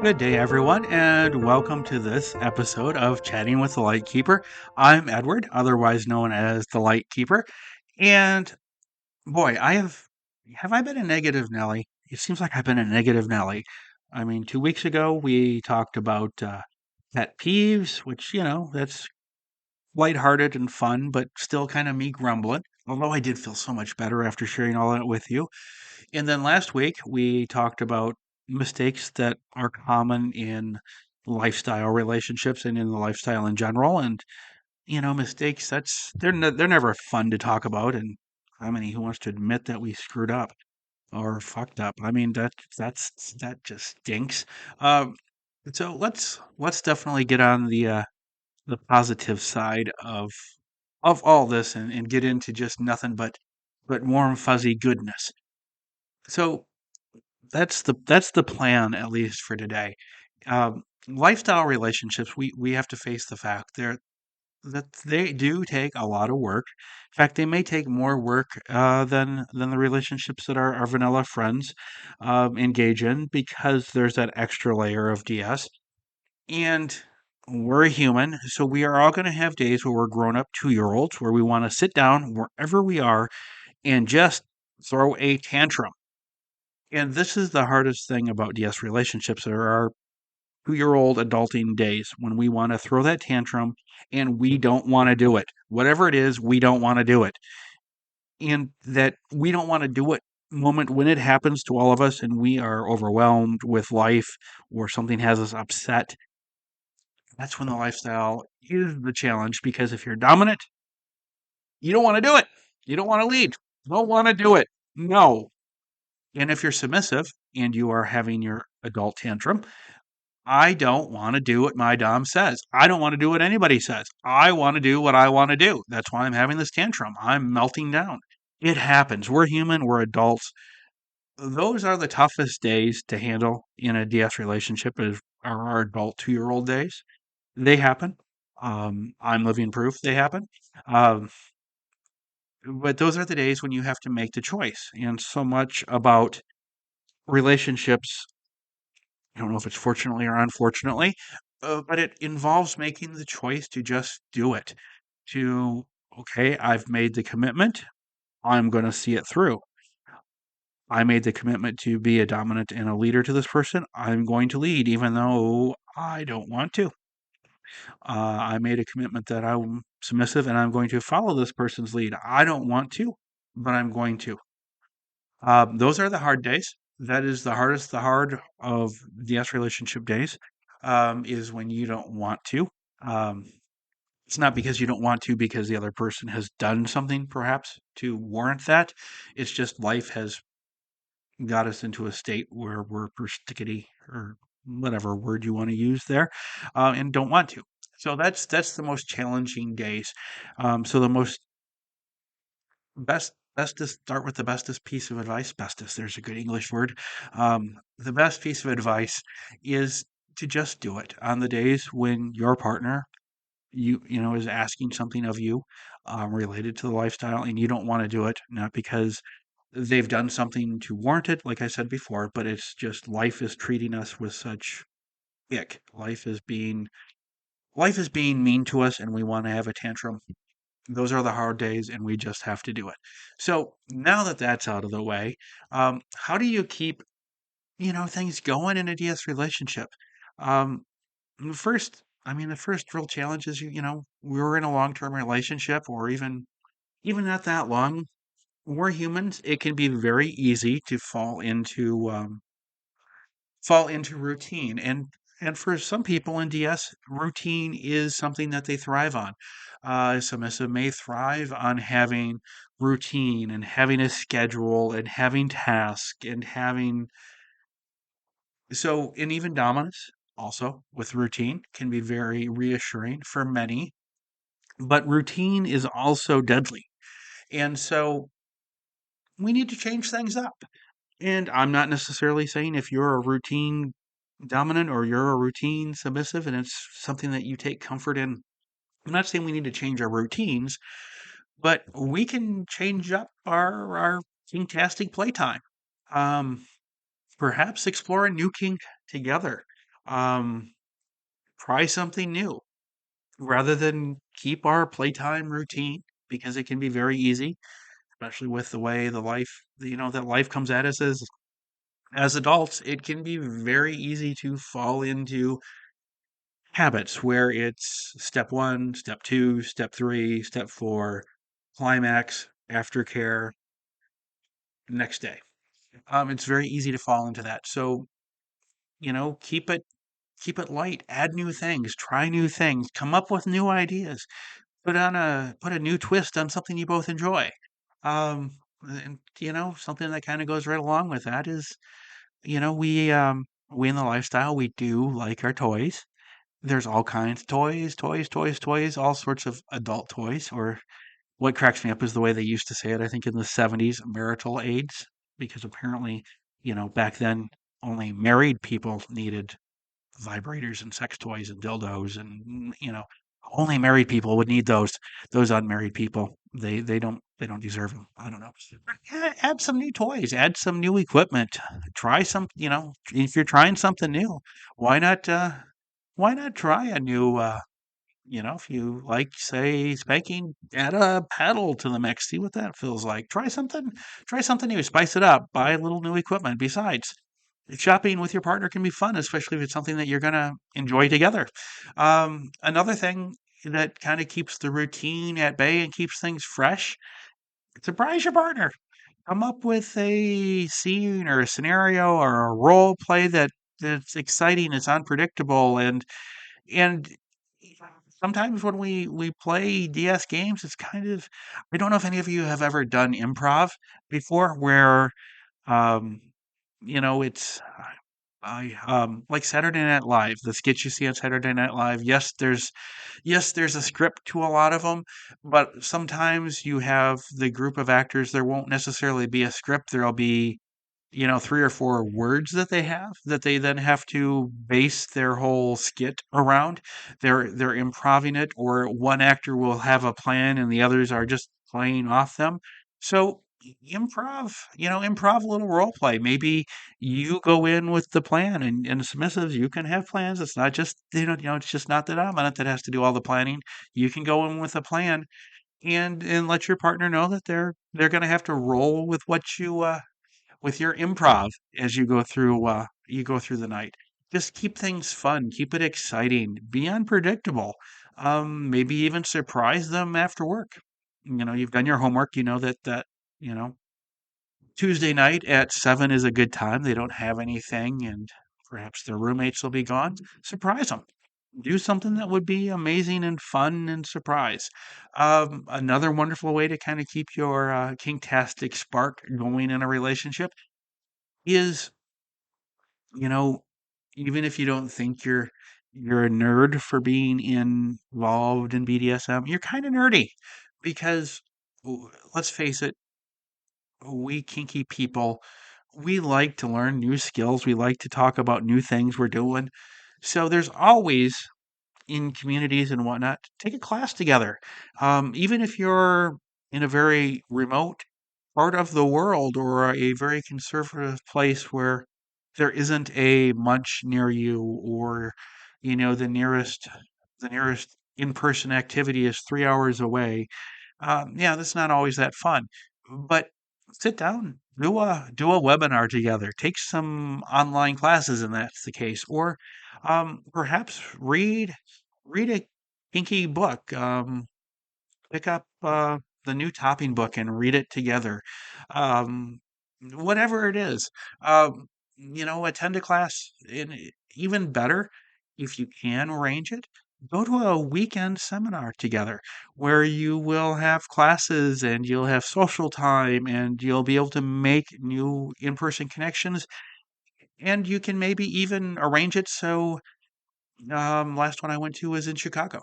Good day, everyone, and welcome to this episode of Chatting with the Lightkeeper. I'm Edward, otherwise known as the Lightkeeper, and boy, have I been a negative Nelly? It seems like I've been a negative Nelly. I mean, 2 weeks ago we talked about pet peeves, which that's lighthearted and fun, but still kind of me grumbling. Although I did feel so much better after sharing all that with you. And then last week we talked about mistakes that are common in lifestyle relationships and in the lifestyle in general. And mistakes they're never fun to talk about. And how many who wants to admit that we screwed up or fucked up? I mean that just stinks. Um, so let's definitely get on the positive side of all this and get into just nothing but warm fuzzy goodness. So that's the plan, at least for today. Lifestyle relationships, we have to face the fact that they do take a lot of work. In fact, they may take more work than the relationships that our vanilla friends engage in because there's that extra layer of DS. And we're human, so we are all going to have days where we're grown up 2 year olds where we want to sit down wherever we are and just throw a tantrum. And this is the hardest thing about DS relationships. There are 2 year old adulting days when we want to throw that tantrum and we don't want to do it. Whatever it is, we don't want to do it. And that we don't want to do it moment when it happens to all of us and we are overwhelmed with life or something has us upset, that's when the lifestyle is the challenge because if you're dominant, you don't want to do it. You don't want to lead. You don't want to do it. No. And if you're submissive and you are having your adult tantrum, I don't want to do what my dom says. I don't want to do what anybody says. I want to do what I want to do. That's why I'm having this tantrum. I'm melting down. It happens. We're human. We're adults. Those are the toughest days to handle in a DS relationship is our adult 2 year old days. They happen. I'm living proof they happen. Um, but those are the days when you have to make the choice. And so much about relationships, I don't know if it's fortunately or unfortunately, but it involves making the choice to just do it. To, okay, I've made the commitment. I'm going to see it through. I made the commitment to be a dominant and a leader to this person. I'm going to lead, even though I don't want to. I made a commitment that I'm submissive and I'm going to follow this person's lead. I don't want to, but I'm going to. Those are the hard days. That is the hardest, the hard of the S relationship days, is when you don't want to. Um, it's not because you don't want to, because the other person has done something perhaps to warrant that. It's just life has got us into a state where we're perstickety or whatever word you want to use there, and don't want to. So that's the most challenging days. So the most bestest start with the bestest piece of advice. Bestest, there's a good English word. The best piece of advice is to just do it on the days when your partner you know is asking something of you related to the lifestyle and you don't want to do it, not because they've done something to warrant it, like I said before, but it's just life is treating us with such ick. Life is being mean to us and we want to have a tantrum. Those are the hard days and we just have to do it. So now that that's out of the way, how do you keep things going in a DS relationship? um, the first real challenge is we're in a long-term relationship or even not that long. We're humans. It can be very easy to fall into routine. And for some people in DS, routine is something that they thrive on. Submissive may thrive on having routine and having a schedule and having tasks and having and even dominance also with routine can be very reassuring for many. But routine is also deadly. And so we need to change things up. And I'm not necessarily saying if you're a routine dominant or you're a routine submissive and it's something that you take comfort in. I'm not saying we need to change our routines, but we can change up our kinktastic playtime. Um, Perhaps explore a new kink together. Um, Try something new rather than keep our playtime routine because it can be very easy, especially with the way the life, that life comes at us as adults. It can be very easy to fall into habits where it's step one, step two, step three, step four, climax, aftercare, next day. It's very easy to fall into that. So, keep it light, add new things, try new things, come up with new ideas, put a new twist on something you both enjoy. Um, and something that kind of goes right along with that is, we in the lifestyle, we do like our toys. There's all kinds of toys, toys, toys, toys, all sorts of adult toys. Or what cracks me up is the way they used to say it, I think in the 70s, marital aids, because apparently, back then only married people needed vibrators and sex toys and dildos, and only married people would need those unmarried people, they don't deserve them. I don't know. Add some new toys, add some new equipment, try some, if you're trying something new, why not try a new if you like, say, spanking, add a paddle to the mix, see what that feels like. Try something new, spice it up, buy a little new equipment. Besides, shopping with your partner can be fun, especially if it's something that you're gonna enjoy together. Another thing that kind of keeps the routine at bay and keeps things fresh, surprise your partner. Come up with a scene or a scenario or a role play that's exciting, it's unpredictable, and sometimes when we play DS games, it's kind of, I don't know if any of you have ever done improv before, where um, it's like Saturday Night Live, the skits you see on Saturday Night Live. Yes, there's a script to a lot of them, but sometimes you have the group of actors. There won't necessarily be a script. There'll be three or four words that they have that they then have to base their whole skit around. They're improving it, or one actor will have a plan and the others are just playing off them. So improv a little role play. Maybe you go in with the plan, and submissives, you can have plans. It's not just it's just not the dominant that has to do all the planning. You can go in with a plan and let your partner know that they're going to have to roll with what with your improv as you go through the night. Just keep things fun, keep it exciting, be unpredictable. Maybe even surprise them after work. You've done your homework. You know that you know Tuesday night at 7 is a good time. They don't have anything, and perhaps their roommates will be gone. Surprise them. Do something that would be amazing and fun and surprise. Another wonderful way to kind of keep your kinktastic spark going in a relationship is, you know, even if you don't think you're a nerd for being involved in BDSM, you're kind of nerdy because let's face it, we kinky people, we like to learn new skills. We like to talk about new things we're doing. So there's always in communities and whatnot, take a class together. Even if you're in a very remote part of the world or a very conservative place where there isn't a munch near you, or the nearest in-person activity is 3 hours away. Yeah, that's not always that fun, but sit down, do a webinar together, take some online classes, and that's the case, or perhaps read a kinky book. Pick up the new topping book and read it together. Whatever it is, attend a class. And even better, if you can arrange it, go to a weekend seminar together where you will have classes and you'll have social time and you'll be able to make new in-person connections. And you can maybe even arrange it so last one I went to was in Chicago.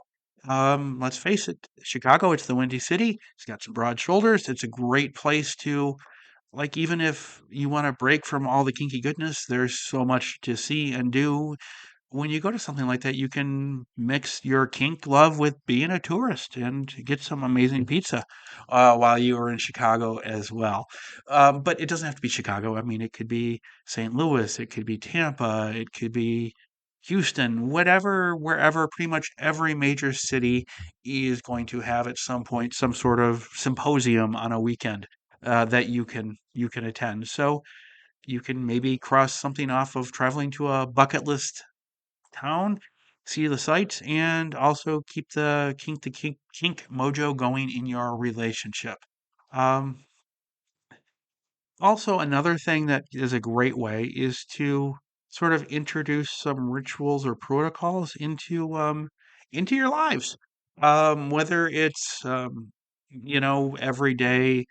Let's face it, Chicago, it's the Windy City. It's got some broad shoulders. It's a great place to, like, even if you want to break from all the kinky goodness, there's so much to see and do. When you go to something like that, you can mix your kink love with being a tourist and get some amazing pizza while you are in Chicago as well. But it doesn't have to be Chicago. I mean, it could be St. Louis, it could be Tampa, it could be Houston, whatever, wherever, pretty much every major city is going to have at some point some sort of symposium on a weekend that you can attend. So you can maybe cross something off of traveling to a bucket list town, see the sights, and also keep the kink mojo going in your relationship. Um, Also, another thing that is a great way is to sort of introduce some rituals or protocols into your lives. Whether it's every day.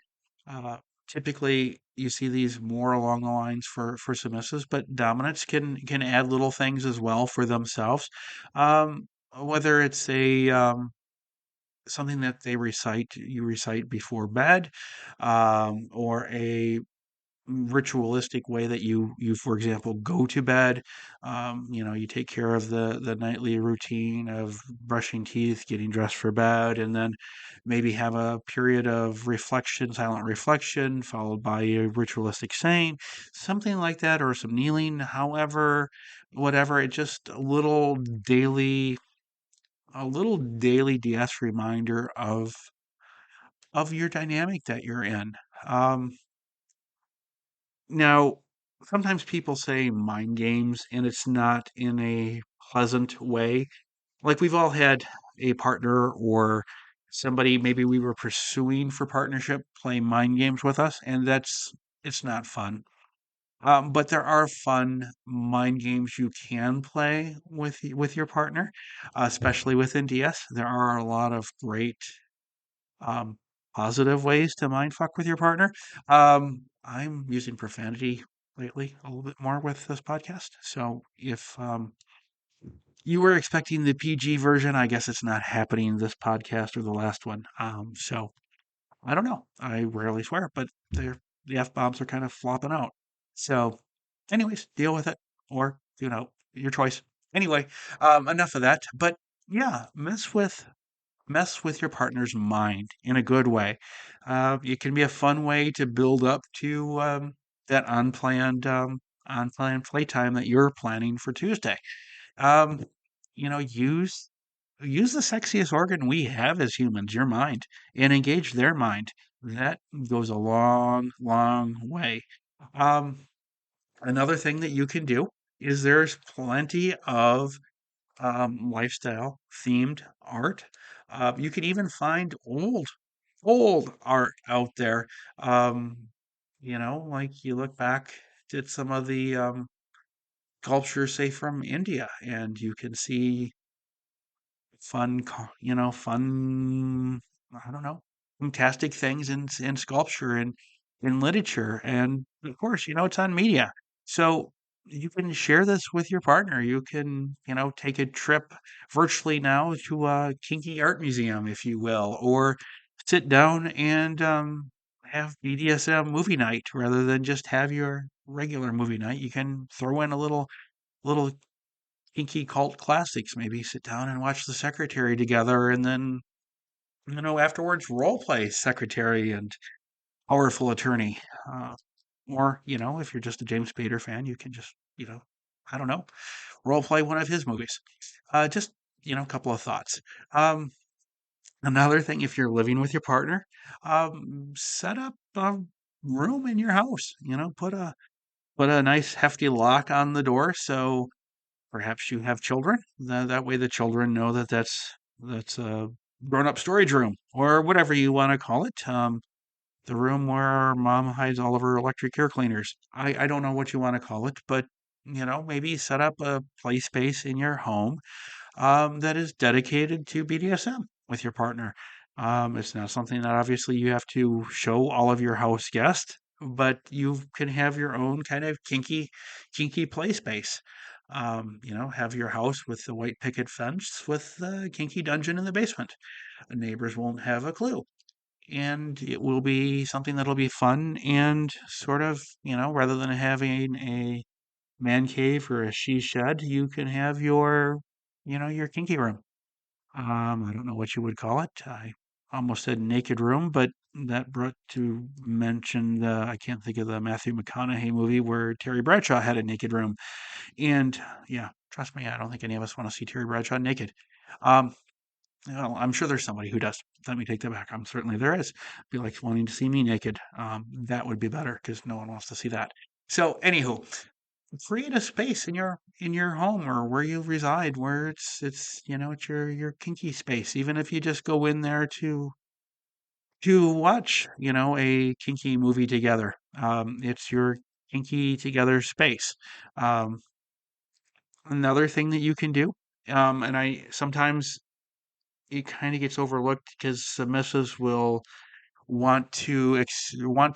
Uh, Typically, you see these more along the lines for submissives, but dominants can add little things as well for themselves. Whether it's a something that you recite before bed, or a ritualistic way that you for example go to bed. You take care of the nightly routine of brushing teeth, getting dressed for bed, and then maybe have a period of reflection, silent reflection, followed by a ritualistic saying, something like that, or some kneeling, however, whatever. It just a little daily DS reminder of your dynamic that you're in. Now, sometimes people say mind games, and it's not in a pleasant way. Like we've all had a partner or somebody maybe we were pursuing for partnership play mind games with us, and it's not fun. But there are fun mind games you can play with your partner, especially within DS. There are a lot of great um, positive ways to mind fuck with your partner. I'm using profanity lately a little bit more with this podcast. So if you were expecting the PG version, I guess it's not happening this podcast or the last one. So I don't know. I rarely swear, but the F bombs are kind of flopping out. So, anyways, deal with it or, your choice. Anyway, enough of that. But yeah, mess with your partner's mind in a good way. It can be a fun way to build up to that unplanned playtime that you're planning for Tuesday. Um, use the sexiest organ we have as humans, your mind, and engage their mind. That goes a long, long way. Um, Another thing that you can do is there's plenty of lifestyle themed art. You can even find old art out there. Like you look back at some of the sculptures, say from India, and you can see fun, I don't know, fantastic things in sculpture and in literature. And of course, it's on media. So you can share this with your partner. You can, take a trip virtually now to a kinky art museum, if you will, or sit down and have BDSM movie night rather than just have your regular movie night. You can throw in a little kinky cult classics. Maybe sit down and watch The Secretary together, and then afterwards role play secretary and powerful attorney. Uh, or if you're just a James Spader fan, you can just I don't know, role play one of his movies. Just a couple of thoughts. Um, Another thing, if you're living with your partner, set up a room in your house. Put a nice hefty lock on the door so perhaps you have children. That way, the children know that that's a grown-up storage room or whatever you want to call it. The room where mom hides all of her electric air cleaners. I don't know what you want to call it, but maybe set up a play space in your home that is dedicated to BDSM with your partner. It's not something that obviously you have to show all of your house guests, but you can have your own kind of kinky play space. Have your house with the white picket fence with the kinky dungeon in the basement. The neighbors won't have a clue. And it will be something that'll be fun and sort of, rather than having a man cave or a she shed, you can have your kinky room. I don't know what you would call it. I almost said naked room, but that brought to mention the I can't think of the Matthew McConaughey movie where Terry Bradshaw had a naked room. And yeah, trust me, I don't think any of us want to see Terry Bradshaw naked. Um, well, I'm sure there's somebody who does. Let me take that back. I'm certainly there is. Be like wanting to see me naked. That would be better because no one wants to see that. So, anywho, create a space in your home or where you reside where it's your kinky space. Even if you just go in there to watch a kinky movie together. It's your kinky together space. Um, Another thing that you can do, and I sometimes it kind of gets overlooked because submissives will want to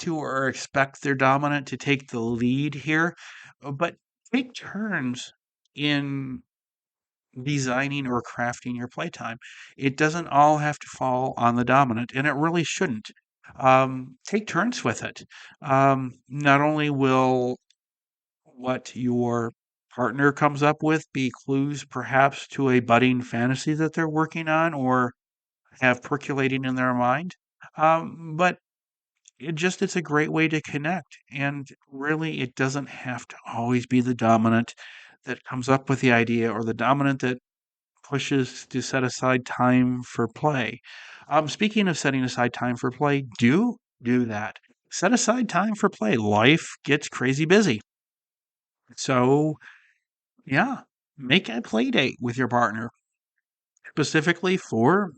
or expect their dominant to take the lead here, but take turns in designing or crafting your playtime. It doesn't all have to fall on the dominant, and it really shouldn't. Take turns with it. Not only will what your partner comes up with be clues perhaps to a budding fantasy that they're working on or have percolating in their mind, but it's a great way to connect. And really, it doesn't have to always be the dominant that comes up with the idea or the dominant that pushes to set aside time for play. Speaking of setting aside time for play, do that. Set aside time for play. Life gets crazy busy. So, yeah, make a play date with your partner specifically for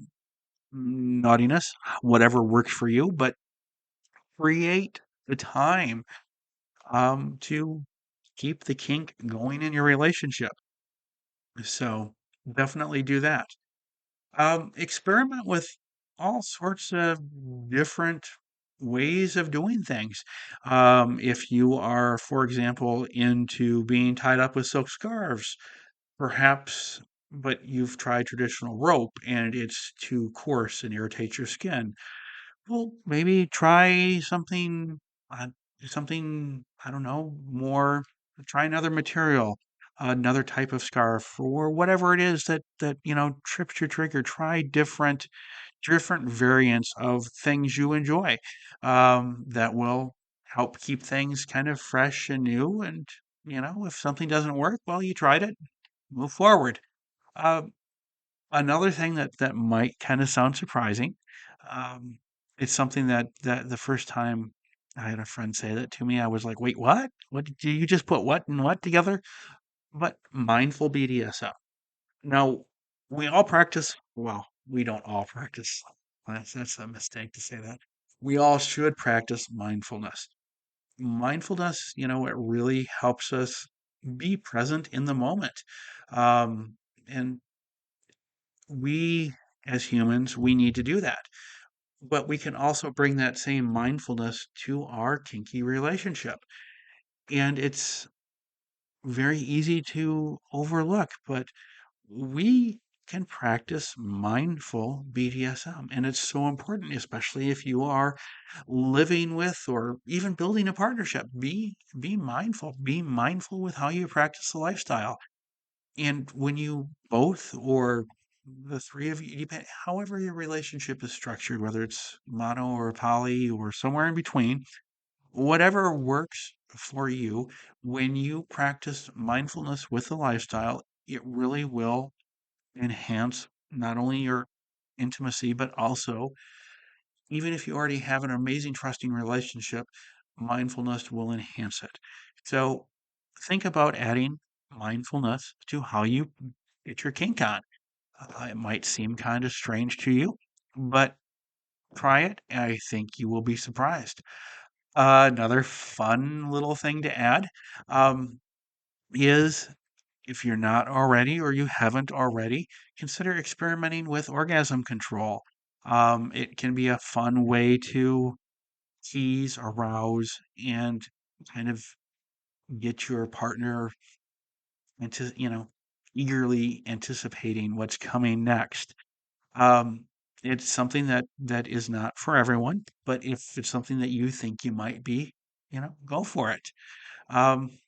naughtiness, whatever works for you, but create the time to keep the kink going in your relationship. So, definitely do that. Experiment with all sorts of different ways of doing things. If you are, for example, into being tied up with silk scarves, perhaps, but you've tried traditional rope and it's too coarse and irritates your skin. Well, maybe try uh, something, I don't know, more, try another material, another type of scarf, or whatever it is that trips your trigger. Try different variants of things you enjoy, that will help keep things kind of fresh and new. And, if something doesn't work, well, you tried it, move forward. Uh, Another thing that might kind of sound surprising, um, it's something that the first time I had a friend say that to me, I was like, "Wait, what? What did you just put what and what together?" But mindful BDSM. Now, we all practice, well, we don't all practice. That's a mistake to say that. We all should practice mindfulness. Mindfulness, it really helps us be present in the moment. And we as humans, we need to do that. But we can also bring that same mindfulness to our kinky relationship. And it's very easy to overlook, but we can practice mindful BDSM. And it's so important, especially if you are living with or even building a partnership. Be mindful. Be mindful with how you practice the lifestyle. And when you both or the three of you, however your relationship is structured, whether it's mono or poly or somewhere in between, whatever works for you, when you practice mindfulness with the lifestyle, it really will enhance not only your intimacy, but also, even if you already have an amazing trusting relationship, mindfulness will enhance it. So think about adding mindfulness to how you get your kink on. It might seem kind of strange to you, but try it. And I think you will be surprised. Another fun little thing to add um, is if you're not already or you haven't already, consider experimenting with orgasm control. It can be a fun way to tease, arouse, and kind of get your partner into, eagerly anticipating what's coming next. Um, it's something that is not for everyone, but if it's something that you think you might be, go for it. Um,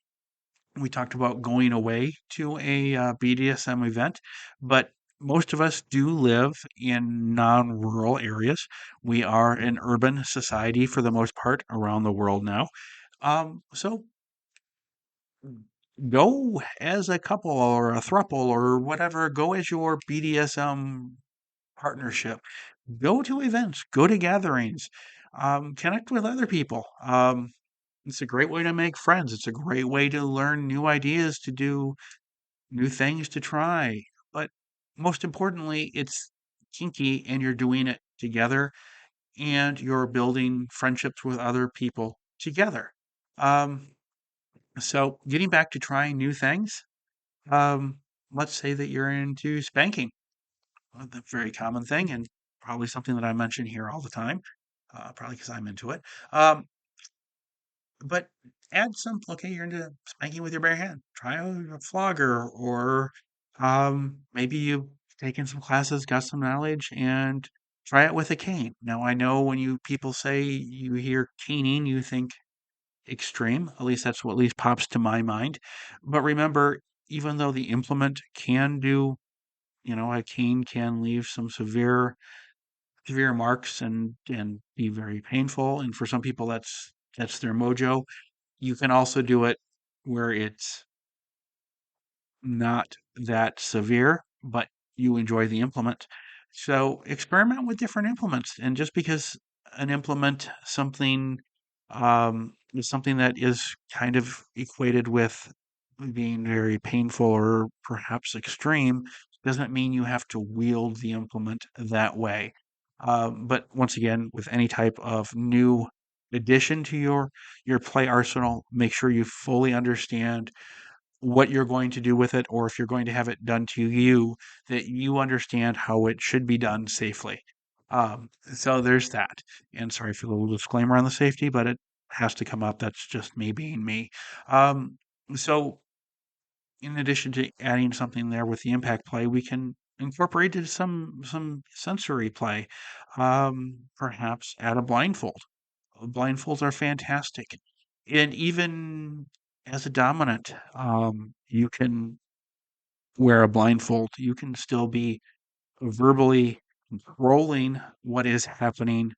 we talked about going away to a BDSM event, but most of us do live in non-rural areas. We are an urban society for the most part around the world now. So go as a couple or a throuple or whatever. Go as your BDSM partnership. Go to events. Go to gatherings. Connect with other people. It's a great way to make friends. It's a great way to learn new ideas, to do new things, to try. But most importantly, it's kinky and you're doing it together and you're building friendships with other people together. Um, so, getting back to trying new things, um, let's say that you're into spanking, a very common thing and probably something that I mention here all the time, probably because I'm into it. Um, But add some okay, you're into spanking with your bare hand. Try a flogger or maybe you've taken some classes, got some knowledge, and try it with a cane. Now I know when you people say you hear caning, you think extreme. At least that's what at least pops to my mind. But remember, even though the implement can do, a cane can leave some severe marks and be very painful. And for some people that's their mojo. You can also do it where it's not that severe, but you enjoy the implement. So experiment with different implements. And just because an implement is something that is kind of equated with being very painful or perhaps extreme, doesn't mean you have to wield the implement that way. But once again, with any type of new addition to your play arsenal, make sure you fully understand what you're going to do with it, or if you're going to have it done to you, that you understand how it should be done safely. So there's that. And sorry for the little disclaimer on the safety, but it has to come up. That's just me being me. Um, so in addition to adding something there with the impact play, we can incorporate some sensory play. Perhaps add a blindfold. Blindfolds are fantastic. And even as a dominant, you can wear a blindfold. You can still be verbally controlling what is happening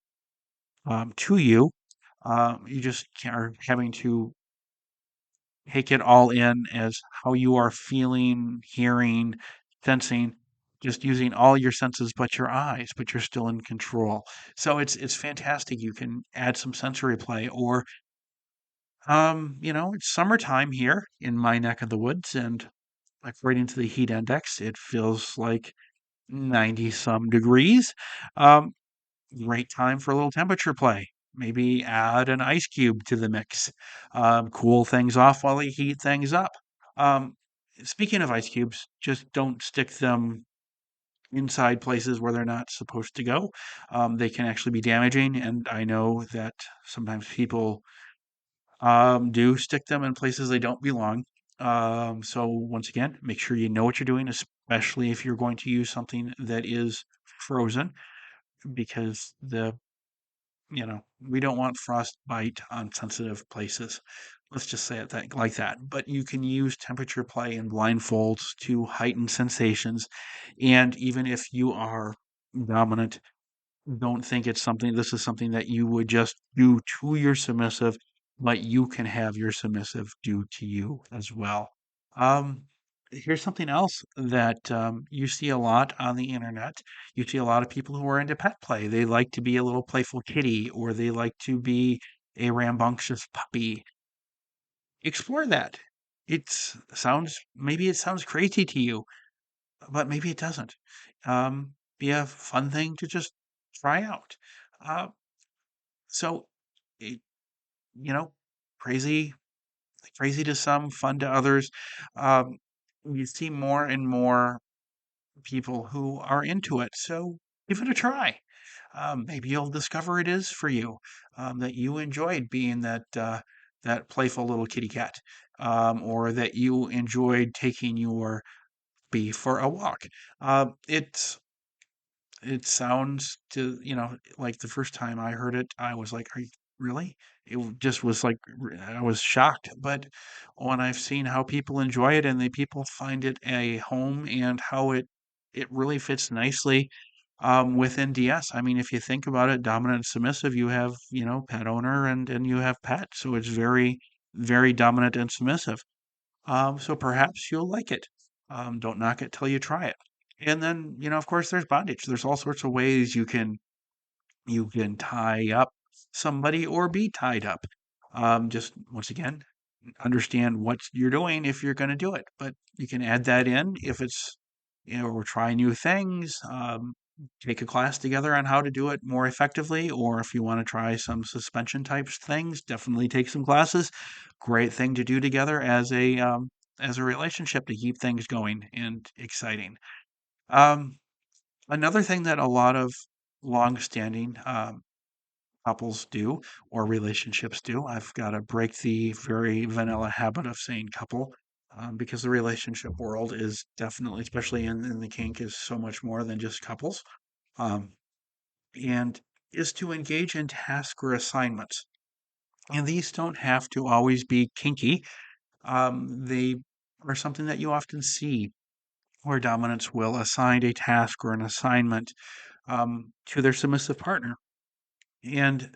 to you. You just are having to take it all in as how you are feeling, hearing, sensing, just using all your senses but your eyes, but you're still in control. So it's fantastic. You can add some sensory play or it's summertime here in my neck of the woods, and according to the heat index, it feels like 90 some degrees. Um, Great time for a little temperature play. Maybe add an ice cube to the mix. Cool things off while you heat things up. Um, Speaking of ice cubes, just don't stick them inside places where they're not supposed to go. They can actually be damaging, and I know that sometimes people do stick them in places they don't belong. So once again, make sure you know what you're doing, especially if you're going to use something that is frozen, because we don't want frostbite on sensitive places. Let's just say it like that. But you can use temperature play and blindfolds to heighten sensations. And even if you are dominant, don't think this is something that you would just do to your submissive, but you can have your submissive do to you as well. Um, Here's something else that you see a lot on the internet. You see a lot of people who are into pet play. They like to be a little playful kitty, or they like to be a rambunctious puppy. Explore that. Maybe it sounds crazy to you, but maybe it doesn't. Be a fun thing to just try out. Uh, so, it, you know, crazy, crazy to some, fun to others. Um, you see more and more people who are into it. So give it a try. Maybe you'll discover it is for you. That you enjoyed being that playful little kitty cat, or that you enjoyed taking your bee for a walk. It's It sounds like the first time I heard it, I was like, "Are you really?" Just was like, I was shocked. But when I've seen how people enjoy it and the people find it a home and how it it really fits nicely within DS. I mean, if you think about it, dominant and submissive, you have, pet owner and you have pet. So it's very, very dominant and submissive. So perhaps you'll like it. Don't knock it till you try it. And then, of course, there's bondage. There's all sorts of ways you can tie up somebody or be tied up. Just once again, understand what you're doing if you're going to do it. But you can add that in if it's, or try new things. Take a class together on how to do it more effectively, or if you want to try some suspension types things, definitely take some classes. Great thing to do together as a relationship to keep things going and exciting. Um, Another thing that a lot of long-standing couples do or relationships do. I've got to break the very vanilla habit of saying couple because the relationship world is definitely, especially in the kink, is so much more than just couples. Um, and is to engage in tasks or assignments. And these don't have to always be kinky. They are something that you often see where dominants will assign a task or an assignment to their submissive partner. And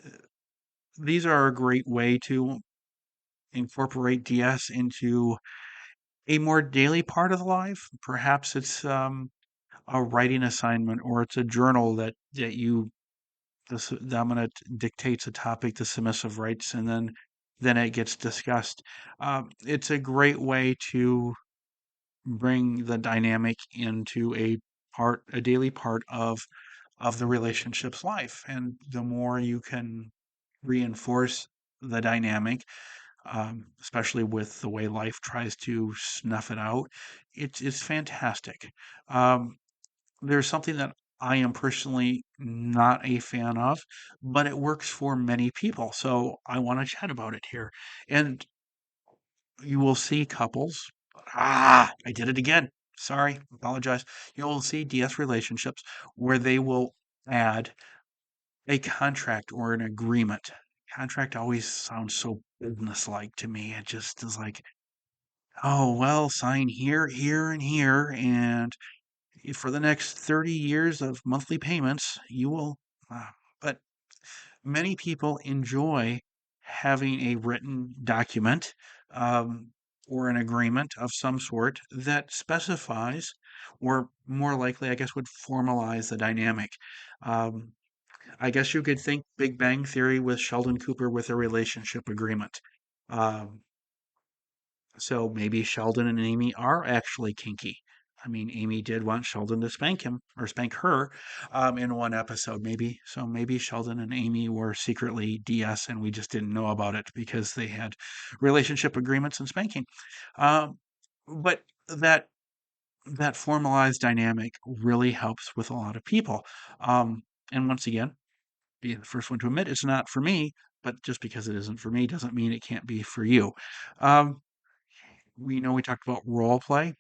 these are a great way to incorporate DS into a more daily part of the life. Perhaps it's a writing assignment or it's a journal that the dominant dictates a topic, the submissive writes, and then it gets discussed. It's a great way to bring the dynamic into a daily part of the relationship's life, and the more you can reinforce the dynamic, especially with the way life tries to snuff it out. It's fantastic. Um, there's something that I am personally not a fan of, but it works for many people. So I want to chat about it here. And you will see couples. I did it again. Sorry, apologize. You will see DS relationships where they will add a contract or an agreement. Contract always sounds so business-like to me. It just is like, oh, well, sign here, here, and here, and for the next 30 years of monthly payments, you will. But many people enjoy having a written document um, or an agreement of some sort that specifies, or more likely, I guess, would formalize the dynamic. Um, I guess you could think Big Bang Theory with Sheldon Cooper with a relationship agreement. Um, so maybe Sheldon and Amy are actually kinky. I mean, Amy did want Sheldon to spank him or spank her in one episode, maybe. So maybe Sheldon and Amy were secretly DS and we just didn't know about it because they had relationship agreements and spanking. Um, but that formalized dynamic really helps with a lot of people. And once again, be the first one to admit it's not for me, but just because it isn't for me doesn't mean it can't be for you. Um, we talked about role play,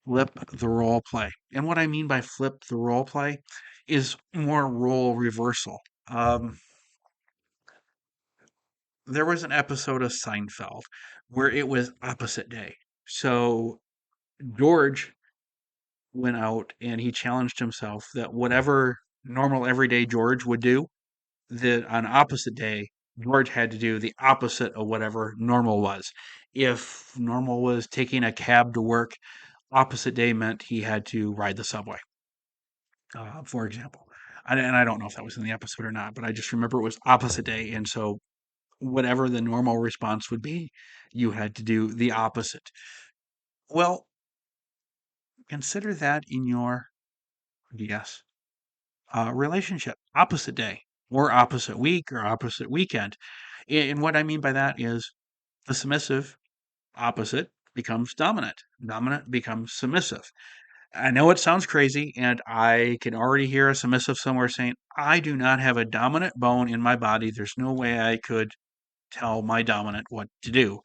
flip the role play. And what I mean by flip the role play is more role reversal. Um, there was an episode of Seinfeld where it was opposite day. So George went out and he challenged himself that whatever normal everyday George would do, that on opposite day, George had to do the opposite of whatever normal was. If normal was taking a cab to work, opposite day meant he had to ride the subway, for example. And I don't know if that was in the episode or not, but I just remember it was opposite day. And so whatever the normal response would be, you had to do the opposite. Well, consider that in your DS relationship, opposite day or opposite week or opposite weekend. And what I mean by that is the submissive opposite becomes dominant. Dominant becomes submissive. I know it sounds crazy, and I can already hear a submissive somewhere saying, I do not have a dominant bone in my body. There's no way I could tell my dominant what to do.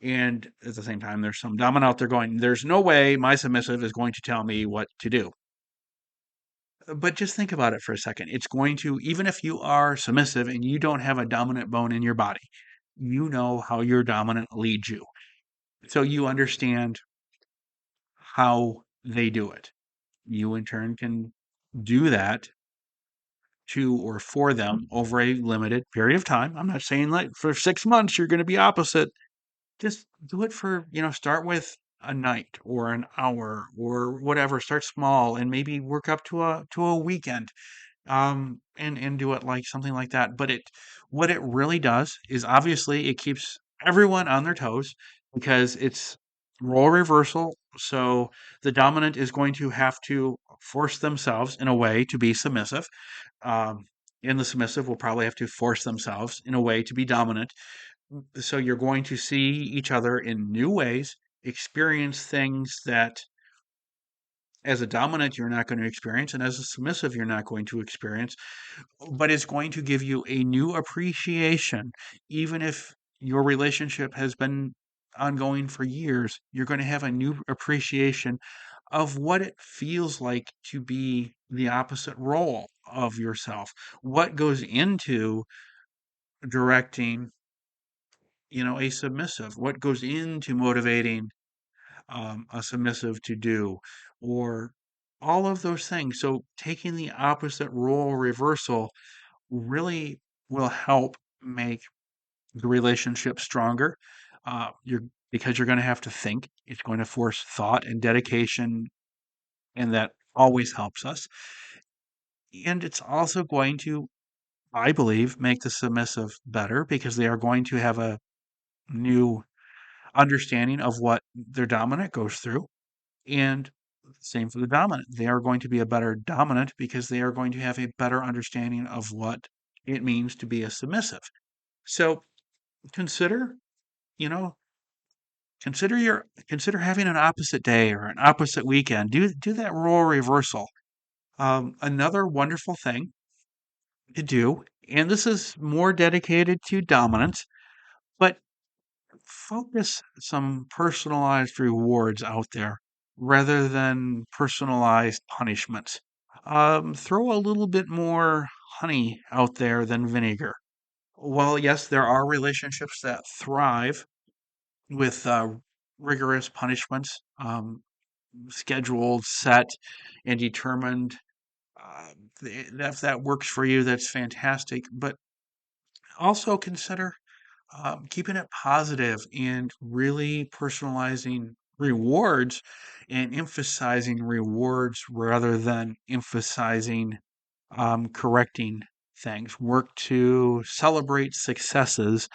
And at the same time, there's some dominant out there going, there's no way my submissive is going to tell me what to do. But just think about it for a second. It's going to, even if you are submissive and you don't have a dominant bone in your body, you know how your dominant leads you. So you understand how they do it. you in turn can do that to or for them over a limited period of time. I'm not saying like for 6 months you're going to be opposite. Just do it for, start with a night or an hour or whatever. Start small and maybe work up to a weekend. And do it like something like that. But what it really does is obviously it keeps everyone on their toes because it's role reversal. So the dominant is going to have to force themselves in a way to be submissive. Um, and the submissive will probably have to force themselves in a way to be dominant. So you're going to see each other in new ways, experience things that as a dominant you're not going to experience, and as a submissive you're not going to experience, but it's going to give you a new appreciation. Even if your relationship has been ongoing for years, you're going to have a new appreciation of what it feels like to be the opposite role of yourself. What goes into directing, a submissive? What goes into motivating a submissive to do, or all of those things. So taking the opposite role reversal really will help make the relationship stronger. You're Because you're going to have to think. It's going to force thought and dedication, and that always helps us. And it's also going to, I believe, make the submissive better because they are going to have a new understanding of what their dominant goes through. And same for the dominant. They are going to be a better dominant because they are going to have a better understanding of what it means to be a submissive. So consider, you know, consider having an opposite day or an opposite weekend. Do that role reversal. Another wonderful thing to do, and this is more dedicated to dominance, but focus some personalized rewards out there rather than personalized punishments. Throw a little bit more honey out there than vinegar. While, yes, there are relationships that thrive with rigorous punishments, scheduled, set, and determined. Uh, if that works for you, that's fantastic. But also consider keeping it positive and really personalizing rewards and emphasizing rewards rather than emphasizing correcting things. Work to celebrate successes,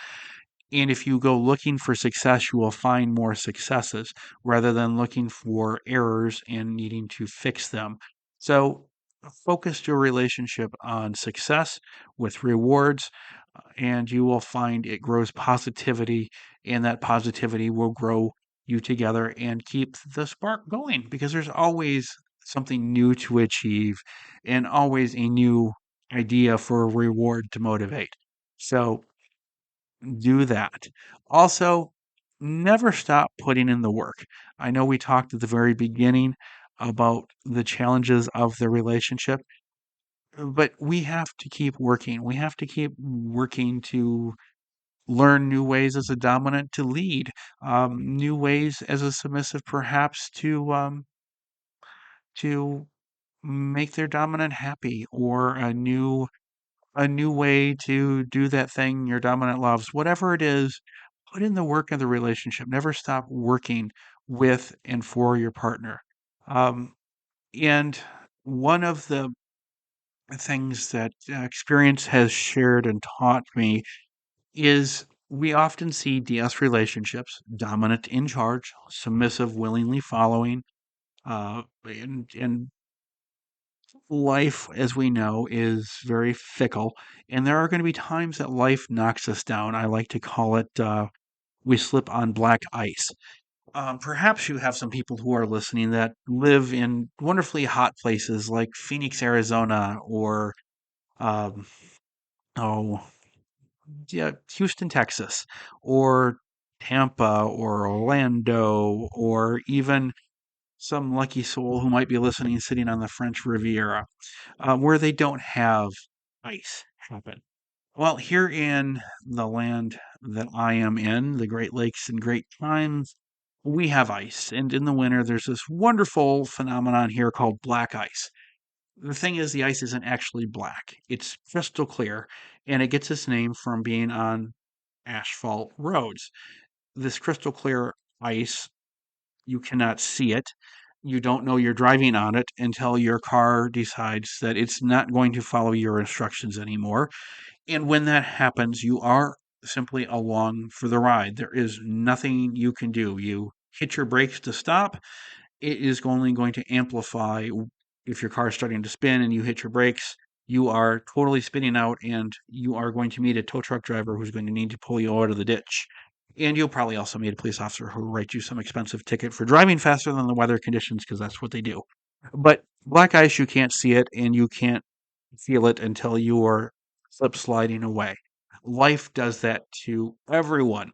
and if you go looking for success, you will find more successes rather than looking for errors and needing to fix them. So focus your relationship on success with rewards, and you will find it grows positivity, and that positivity will grow you together and keep the spark going because there's always something new to achieve and always a new idea for a reward to motivate. So do that. Also, never stop putting in the work. I know we talked at the very beginning about the challenges of the relationship, but we have to keep working. We have to keep working to learn new ways as a dominant to lead, new ways as a submissive perhaps to make their dominant happy, or a new way to do that thing your dominant loves. Whatever it is, put in the work in the relationship. Never stop working with and for your partner. Um, and one of the things that experience has shared and taught me is we often see DS relationships, dominant in charge, submissive willingly following, and life, as we know, is very fickle, and there are going to be times that life knocks us down. I like to call it we slip on black ice. Perhaps you have some people who are listening that live in wonderfully hot places like Phoenix, Arizona, or um, oh, yeah, Houston, Texas, or Tampa, or Orlando, or even some lucky soul who might be listening sitting on the French Riviera, where they don't have ice happen. Well, here in the land that I am in, the Great Lakes and Great Times, we have ice, and in the winter, there's this wonderful phenomenon here called black ice. The thing is, the ice isn't actually black, it's crystal clear, and it gets its name from being on asphalt roads. This crystal clear ice, you cannot see it. You don't know you're driving on it until your car decides that it's not going to follow your instructions anymore. And when that happens, you are simply along for the ride. There is nothing you can do. You hit your brakes to stop, it is only going to amplify. If your car is starting to spin and you hit your brakes, you are totally spinning out and you are going to meet a tow truck driver who's going to need to pull you out of the ditch. And you'll probably also meet a police officer who will write you some expensive ticket for driving faster than the weather conditions because that's what they do. But black ice, you can't see it and you can't feel it until you are slip sliding away. Life does that to everyone.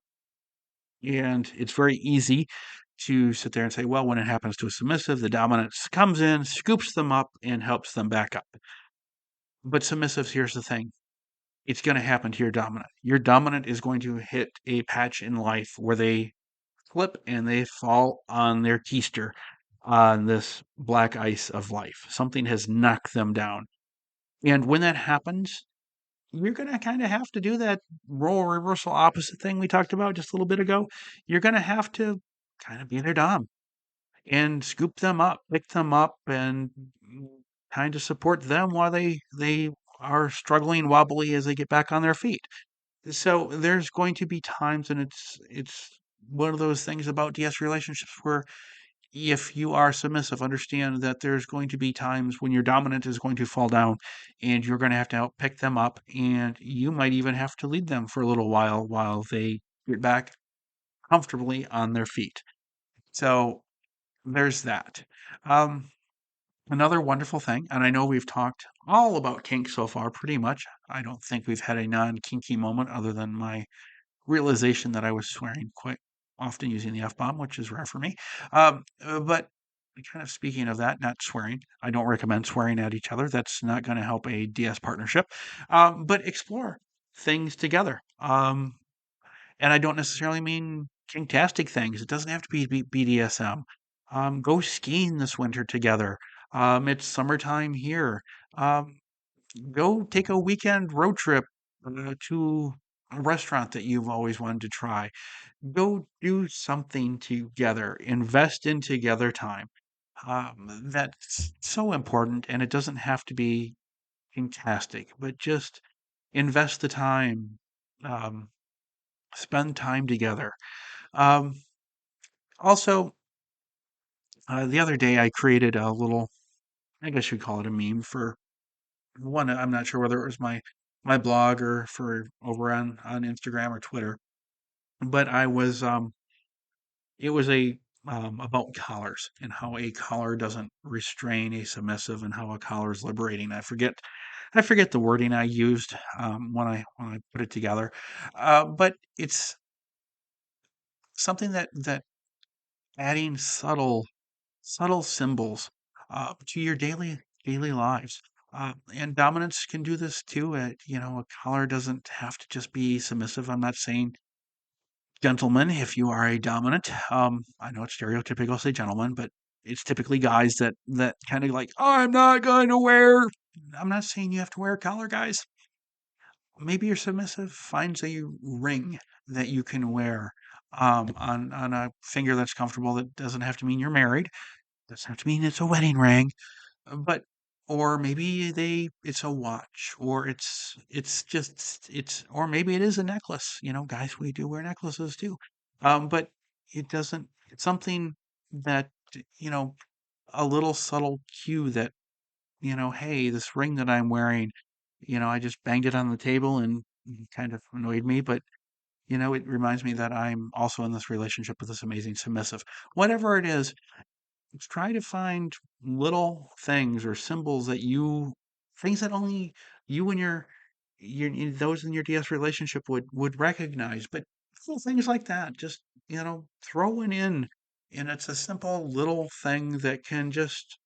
And it's very easy to sit there and say, well, when it happens to a submissive, the dominant comes in, scoops them up, and helps them back up. But submissives, here's the thing, it's going to happen to your dominant. Your dominant is going to hit a patch in life where they slip and they fall on their keister on this black ice of life. Something has knocked them down. And when that happens, you're going to kind of have to do that role reversal opposite thing we talked about just a little bit ago. You're going to have to kind of be their dom and scoop them up, pick them up, and kind of support them while they are struggling wobbly as they get back on their feet. So there's going to be times, and it's one of those things about DS relationships where if you are submissive, understand that there's going to be times when your dominant is going to fall down and you're going to have to help pick them up. And you might even have to lead them for a little while they get back comfortably on their feet. So there's that. Um, Another wonderful thing, and I know we've talked all about kink so far, pretty much. I don't think we've had a non kinky moment other than my realization that I was swearing quite often using the F bomb, which is rare for me. But kind of speaking of that, not swearing, I don't recommend swearing at each other. That's not going to help a DS partnership. But explore things together. And I don't necessarily mean kinktastic things. It doesn't have to be BDSM. Go skiing this winter together. It's summertime here. Um, Go take a weekend road trip to a restaurant that you've always wanted to try. Go do something together. Invest in together time. That's so important, and it doesn't have to be fantastic, but just invest the time. Um, Spend time together. Um, Also, the other day I created a little, I guess you'd call it a meme for one. I'm not sure whether it was my blog or for over on Instagram or Twitter, but it was a about collars and how a collar doesn't restrain a submissive and how a collar is liberating. I forget the wording I used when I put it together, but it's something that adding subtle symbols to your daily lives. And dominance can do this too. A collar doesn't have to just be submissive. I'm not saying gentlemen if you are a dominant. I know it's stereotypical to say gentlemen, but it's typically guys that kind of like, oh, I'm not going to wear. I'm not saying you have to wear a collar, guys. Maybe your submissive finds a ring that you can wear on a finger that's comfortable. That doesn't have to mean you're married. Doesn't have to mean it's a wedding ring, but or maybe it's a watch, or it's or maybe it is a necklace. Guys, we do wear necklaces too. But it doesn't. It's something that you know a little subtle cue that hey, this ring that I'm wearing, I just banged it on the table and kind of annoyed me, but it reminds me that I'm also in this relationship with this amazing submissive. Whatever it is, try to find little things or symbols things that only you and those in your DS relationship would recognize. But little things like that, just throw it in, and it's a simple little thing that can just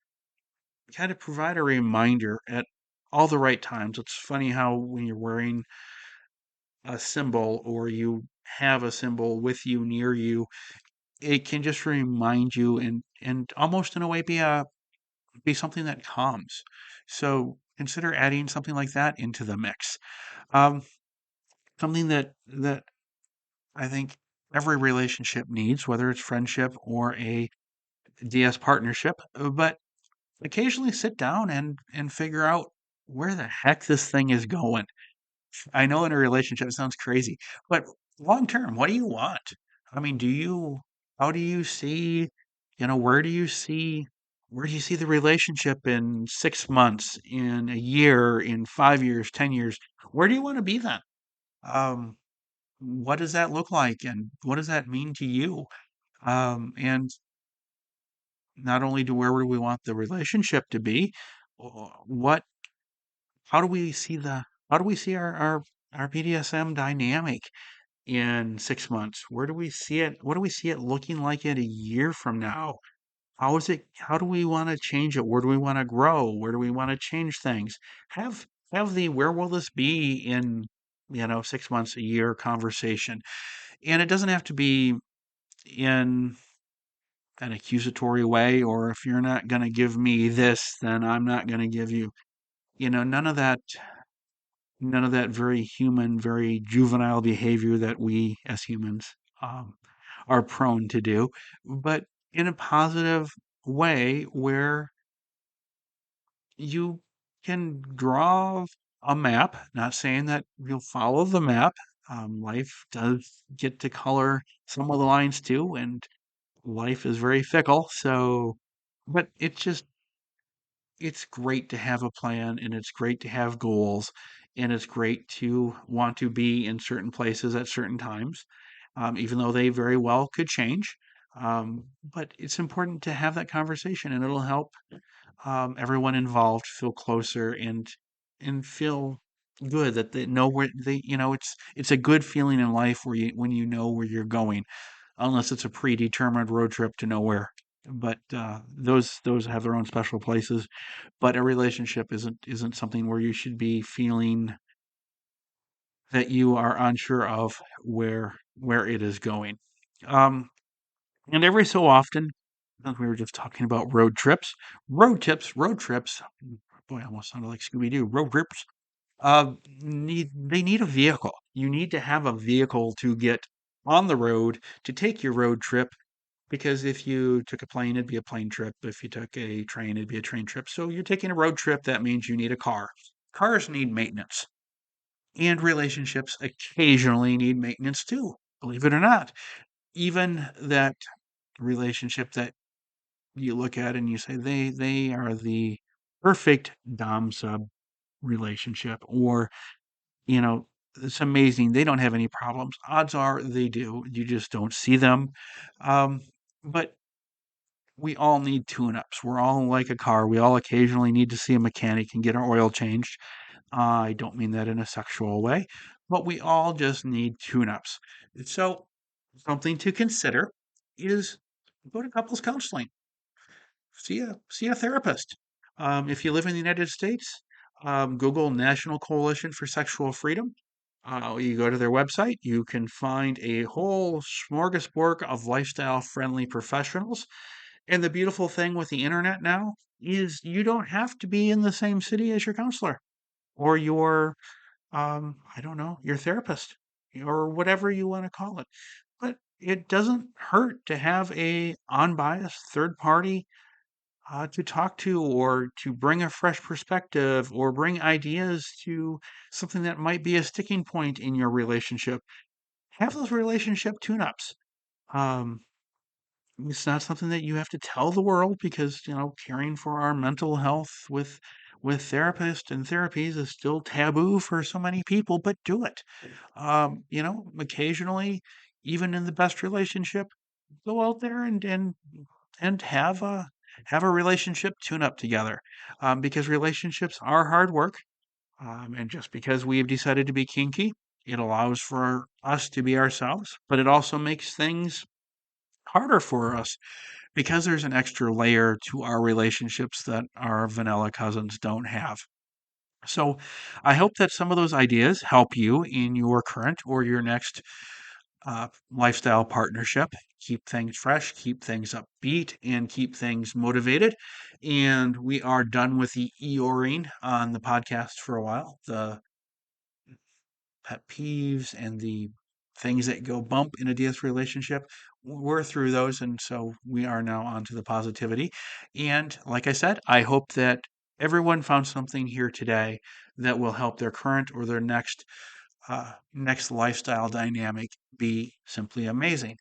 kind of provide a reminder at all the right times. It's funny how when you're wearing a symbol or you have a symbol with you near you, it can just remind you and almost in a way be something that calms. So consider adding something like that into the mix. Um, something that I think every relationship needs, whether it's friendship or a DS partnership, but occasionally sit down and figure out where the heck this thing is going. I know in a relationship it sounds crazy, but long term, what do you want? I mean, how do you see, where do you see the relationship in 6 months, in a year, in 5 years, 10 years? Where do you want to be then? Um, what does that look like, and what does that mean to you? And not only where do we want the relationship to be, what how do we see our BDSM dynamic in 6 months? Where do we see it? What do we see it looking like in a year from now? How do we want to change it? Where do we want to grow? Where do we want to change things? Have where will this be in 6 months, a year conversation. And it doesn't have to be in an accusatory way, or if you're not going to give me this, then I'm not going to give you, none of that very human, very juvenile behavior that we as humans um, are prone to do, but in a positive way where you can draw a map. Not saying that you'll follow the map. Life does get to color some of the lines too, and life is very fickle. So, but it's great to have a plan, and it's great to have goals, and it's great to want to be in certain places at certain times, even though they very well could change. But it's important to have that conversation, and it'll help everyone involved feel closer and feel good that they know where it's a good feeling in life where you when you know where you're going, unless it's a predetermined road trip to nowhere. But those have their own special places. But a relationship isn't something where you should be feeling that you are unsure of where it is going. Um, and every so often, as we were just talking about road trips. Boy, I almost sounded like Scooby Doo. Road trips. They need a vehicle. You need to have a vehicle to get on the road to take your road trip. Because if you took a plane, it'd be a plane trip. If you took a train, it'd be a train trip. So you're taking a road trip. That means you need a car. Cars need maintenance, and relationships occasionally need maintenance too. Believe it or not, even that relationship that you look at and you say they are the perfect dom sub relationship, or you know it's amazing, they don't have any problems. Odds are they do, you just don't see them. But we all need tune-ups. We're all like a car. We all occasionally need to see a mechanic and get our oil changed. I don't mean that in a sexual way, but we all just need tune-ups. So something to consider is go to couples counseling. See a therapist. If you live in the United States, Google National Coalition for Sexual Freedom. You go to their website, you can find a whole smorgasbord of lifestyle friendly professionals. And the beautiful thing with the internet now is you don't have to be in the same city as your counselor or your, I don't know, your therapist or whatever you want to call it. But it doesn't hurt to have a unbiased third party to talk to, or to bring a fresh perspective, or bring ideas to something that might be a sticking point in your relationship. Have those relationship tune-ups. Um, it's not something that you have to tell the world, because caring for our mental health with therapists and therapies is still taboo for so many people. But do it. Occasionally, even in the best relationship, go out there and have a relationship tune up together, because relationships are hard work. And just because we've decided to be kinky, it allows for us to be ourselves, but it also makes things harder for us because there's an extra layer to our relationships that our vanilla cousins don't have. So I hope that some of those ideas help you in your current or your next lifestyle partnership. Keep things fresh, keep things upbeat, and keep things motivated. And we are done with the Eoring on the podcast for a while. The pet peeves and the things that go bump in a DS relationship. We're through those, and so we are now on to the positivity. And like I said, I hope that everyone found something here today that will help their current or their next lifestyle dynamic be simply amazing.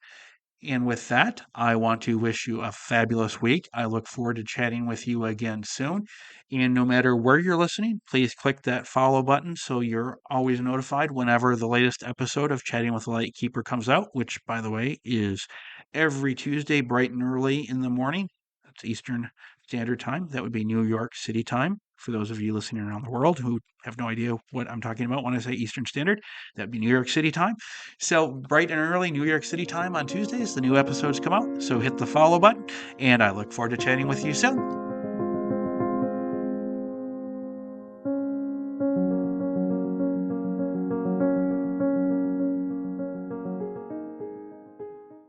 And with that, I want to wish you a fabulous week. I look forward to chatting with you again soon. And no matter where you're listening, please click that follow button so you're always notified whenever the latest episode of Chatting with the Lightkeeper comes out, which, by the way, is every Tuesday, bright and early in the morning. That's Eastern Standard Time. That would be New York City time. For those of you listening around the world who have no idea what I'm talking about when I say Eastern Standard, that'd be New York City time. So, bright and early New York City time on Tuesdays, the new episodes come out. So, hit the follow button, and I look forward to chatting with you soon.